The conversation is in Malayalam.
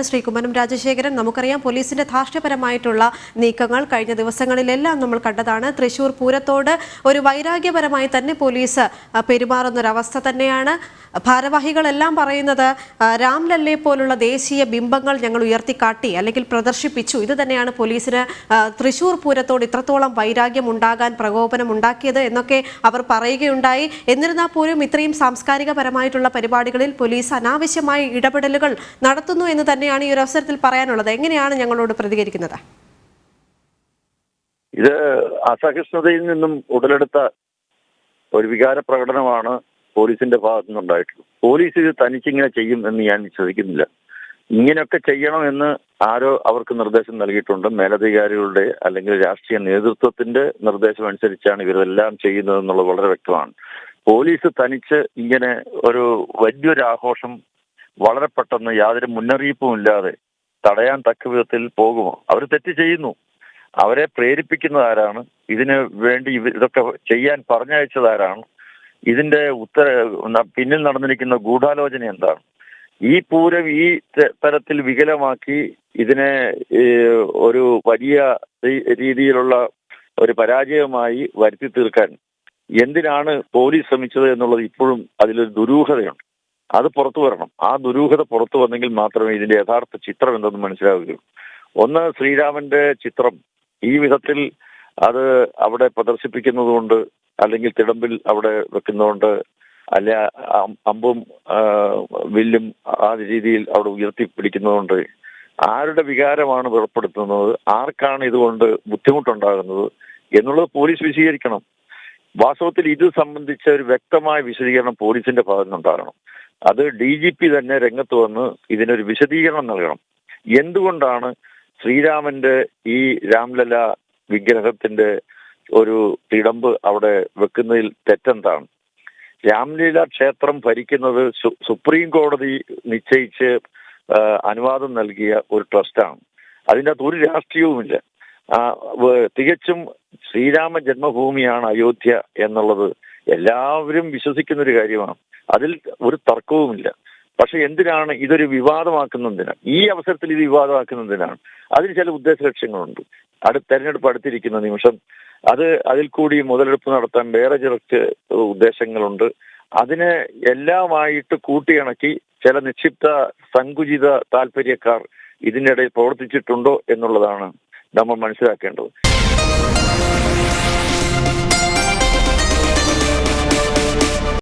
ശ്രീ കുമ്മനം രാജശേഖരൻ, നമുക്കറിയാം പോലീസിന്റെ ധാർഷ്ട്യപരമായിട്ടുള്ള നീക്കങ്ങൾ കഴിഞ്ഞ ദിവസങ്ങളിലെല്ലാം നമ്മൾ കണ്ടതാണ്. തൃശൂർ പൂരത്തോട് ഒരു വൈരാഗ്യപരമായി തന്നെ പോലീസ് പെരുമാറുന്നൊരവസ്ഥ തന്നെയാണ്. ഭാരവാഹികളെല്ലാം പറയുന്നത് രാംലല്ലയെ പോലുള്ള ദേശീയ ബിംബങ്ങൾ ഞങ്ങൾ ഉയർത്തിക്കാട്ടി അല്ലെങ്കിൽ പ്രദർശിപ്പിച്ചു. ഇത് തന്നെയാണ് പോലീസിന് തൃശൂർ പൂരത്തോട് ഇത്രത്തോളം വൈരാഗ്യം ഉണ്ടാകാൻ പ്രകോപനം ഉണ്ടാക്കിയത് എന്നൊക്കെ അവർ പറയുകയുണ്ടായി. എന്നിരുന്നാൽ പോലും ഇത്രയും സാംസ്കാരികപരമായിട്ടുള്ള പരിപാടികളിൽ പോലീസ് അനാവശ്യമായ ഇടപെടലുകൾ നടത്തുന്നു എന്ന് തന്നെയാണ് ഈ ഒരു അവസരത്തിൽ പറയാനുള്ളത്. എങ്ങനെയാണ് ഞങ്ങളോട് പ്രതികരിക്കുന്നത്? ഇത് അസഹിഷ്ണുതയിൽ നിന്നും ഉടലെടുത്ത ഒരു വികാര പ്രകടനമാണ് പോലീസിന്റെ ഭാഗത്തു നിന്നുണ്ടായിട്ടുള്ളത്. പോലീസ് ഇത് തനിച്ചിങ്ങനെ ചെയ്യും എന്ന് ഞാൻ വിശ്വസിക്കുന്നില്ല. ഇങ്ങനെയൊക്കെ ചെയ്യണമെന്ന് ആരോ അവർക്ക് നിർദ്ദേശം നൽകിയിട്ടുണ്ട്. മേലധികാരികളുടെ അല്ലെങ്കിൽ രാഷ്ട്രീയ നേതൃത്വത്തിന്റെ നിർദ്ദേശം അനുസരിച്ചാണ് ഇവരെല്ലാം ചെയ്യുന്നത് എന്നുള്ളത് വളരെ വ്യക്തമാണ്. പോലീസ് തനിച്ച് ഇങ്ങനെ ഒരു വലിയൊരു ആഘോഷം വളരെ പെട്ടെന്ന് യാതൊരു മുന്നറിയിപ്പും ഇല്ലാതെ തടയാൻ തക്ക വിധത്തിൽ പോകുമോ? അവർ തെറ്റ് ചെയ്യുന്നു. അവരെ പ്രേരിപ്പിക്കുന്നത് ആരാണ്? ഇതിന് വേണ്ടി ഇതൊക്കെ ചെയ്യാൻ പറഞ്ഞയച്ചതാരാണ്? ഇതിന്റെ പിന്നിൽ നടന്നിരിക്കുന്ന ഗൂഢാലോചന എന്താണ്? ഈ പൂരം ഈ തരത്തിൽ വികലമാക്കി ഇതിനെ ഒരു വലിയ രീതിയിലുള്ള ഒരു പരാജയമായി വരുത്തി തീർക്കാൻ എന്തിനാണ് പോലീസ് ശ്രമിച്ചത് എന്നുള്ളത് ഇപ്പോഴും അതിലൊരു ദുരൂഹതയുണ്ട്. അത് പുറത്തു വരണം. ആ ദുരൂഹത പുറത്തു വന്നെങ്കിൽ മാത്രമേ ഇതിന്റെ യഥാർത്ഥ ചിത്രം എന്തെന്ന് മനസ്സിലാവുകയുള്ളൂ. ഒന്ന്, ശ്രീരാമന്റെ ചിത്രം ഈ വിധത്തിൽ അത് അവിടെ പ്രദർശിപ്പിക്കുന്നത് കൊണ്ട് അല്ലെങ്കിൽ തിടമ്പിൽ അവിടെ വെക്കുന്നതുകൊണ്ട് അല്ല അമ്പും വില്ലും ആ രീതിയിൽ അവിടെ ഉയർത്തിപ്പിടിക്കുന്നതുകൊണ്ട് ആരുടെ വികാരമാണ് വെളിപ്പെടുത്തുന്നത്, ആർക്കാണ് ഇതുകൊണ്ട് ബുദ്ധിമുട്ടുണ്ടാകുന്നത് എന്നുള്ളത് പോലീസ് വിശദീകരിക്കണം. വാസ്തവത്തിൽ ഇത് സംബന്ധിച്ച ഒരു വ്യക്തമായ വിശദീകരണം പോലീസിന്റെ ഭാഗത്തുനിന്നുണ്ടാകണം. അത് DGP തന്നെ രംഗത്ത് വന്ന് ഇതിനൊരു വിശദീകരണം നൽകണം. എന്തുകൊണ്ടാണ് ശ്രീരാമന്റെ ഈ രാംലല വിഗ്രഹത്തിന്റെ ഒരു തിടമ്പ് അവിടെ വെക്കുന്നതിൽ തെറ്റെന്താണ്? രാംലീല ക്ഷേത്രം ഭരിക്കുന്നത് സുപ്രീം കോടതി നിശ്ചയിച്ച് അനുവാദം നൽകിയ ഒരു ട്രസ്റ്റാണ്. അതിൻ്റെ അകത്ത് ഒരു രാഷ്ട്രീയവുമില്ല. തികച്ചും ശ്രീരാമ ജന്മഭൂമിയാണ് അയോധ്യ എന്നുള്ളത് എല്ലാവരും വിശ്വസിക്കുന്ന ഒരു കാര്യമാണ്. അതിൽ ഒരു തർക്കവുമില്ല. പക്ഷെ എന്തിനാണ് ഇതൊരു വിവാദമാക്കുന്നതിനാണ്? ഈ അവസരത്തിൽ ഇത് വിവാദമാക്കുന്നതിനാണ്. അതിന് ചില ഉദ്ദേശ ലക്ഷ്യങ്ങളുണ്ട്. തെരഞ്ഞെടുപ്പ് അടുത്തിരിക്കുന്ന നിമിഷം അതിൽ കൂടി മുതലെടുപ്പ് നടത്താൻ വേറെ ചില ഉദ്ദേശങ്ങളുണ്ട്. അതിനെ എല്ലാമായിട്ട് കൂട്ടിയിണക്കി ചില നിക്ഷിപ്ത സങ്കുചിത താല്പര്യക്കാർ ഇതിനിടയിൽ പ്രവർത്തിച്ചിട്ടുണ്ടോ എന്നുള്ളതാണ് നമ്മൾ മനസ്സിലാക്കേണ്ടത്.